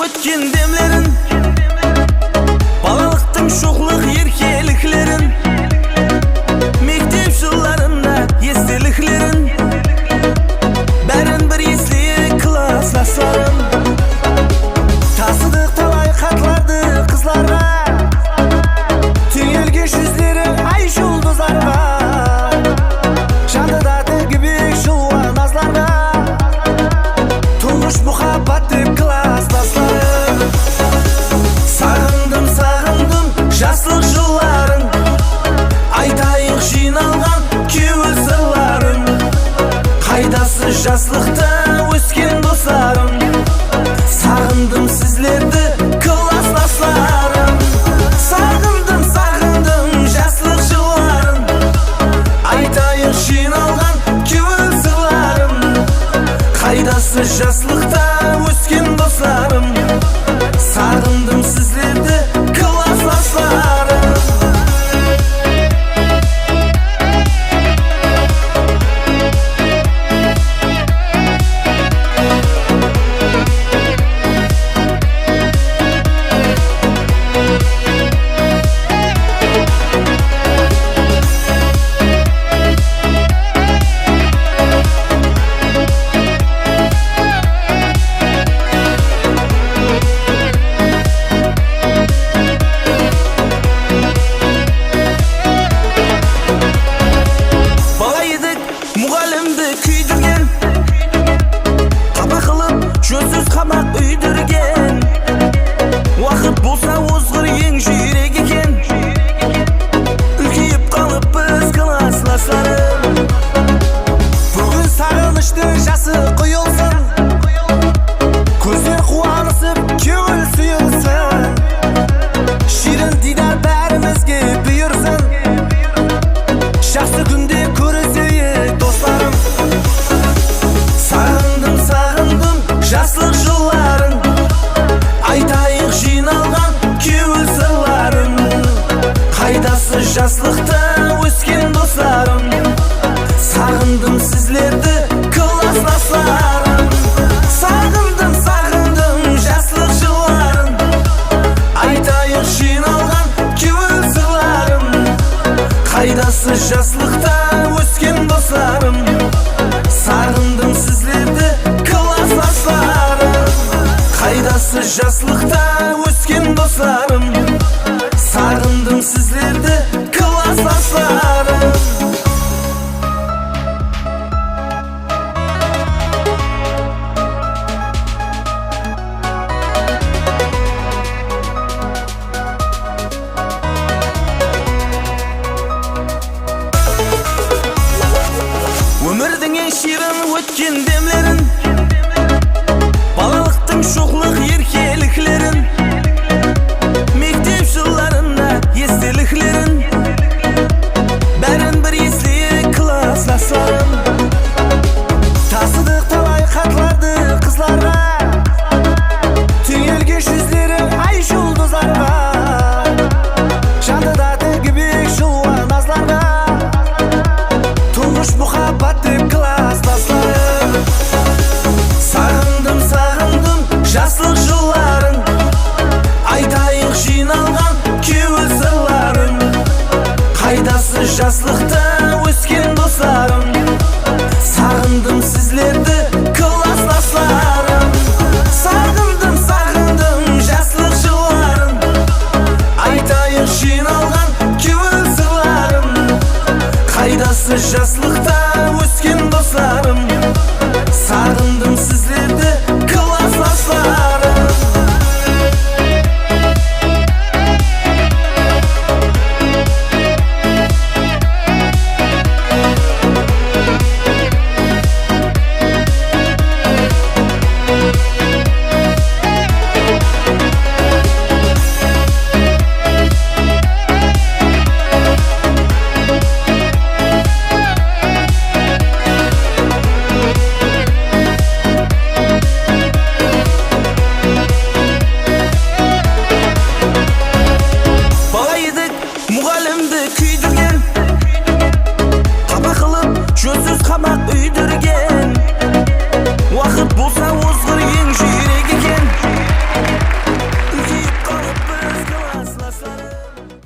ötken demlerin, balalıktın şoqlıq erkeliklerin, mektep yıllarında estiliklerin, bärin bir esli klaslaslarım. Tasıdık talay katlardı kızlarga, tüyelgeç yüzleri ay жұлдызlarga, şandıda gibi şulva nazlarga, tunguş muhabbat dep klaslaslarım. Sağındım жаслық жылларын, айтайық жиналған кеуіл сырларын. Қайдасы жаслықта өскен достарым, сағындым сізлерді класстастарым. Сағындым жаслық жылларын, айтайық жиналған кеуіл сырларын. Қайдасы жаслықта өскен достарым, сағындым сізлерді жөнсіз қамақ үйдірген, уақыт болса озғыр ең жүйрек екен. Үлкейіп қалып біз классластарым, бүгін сағынышты жасы құйылсын, көздер қуанысып көңіл сұйылсын, ширін дидар бәрімізге бұйырсын, жақсы күнде көрісейік достарым. Жаслық жылларын, айтайық жиналған кеуіл сырларын. Қайдасы жаслықта өскен достарым, сағындым сізлерді класстастарым. Сағындым жаслық жылларын, айтайық жиналған кеуіл сырларын. Қайдасы жаслықта өскен достарым, сағындым сізлерді Қайдасы жаслықта өскен достарым, сағындым сіздерді класстастарым. Өмірдің ең ширін өткен демлерін, балалықтың шоқлық еркелікlerin,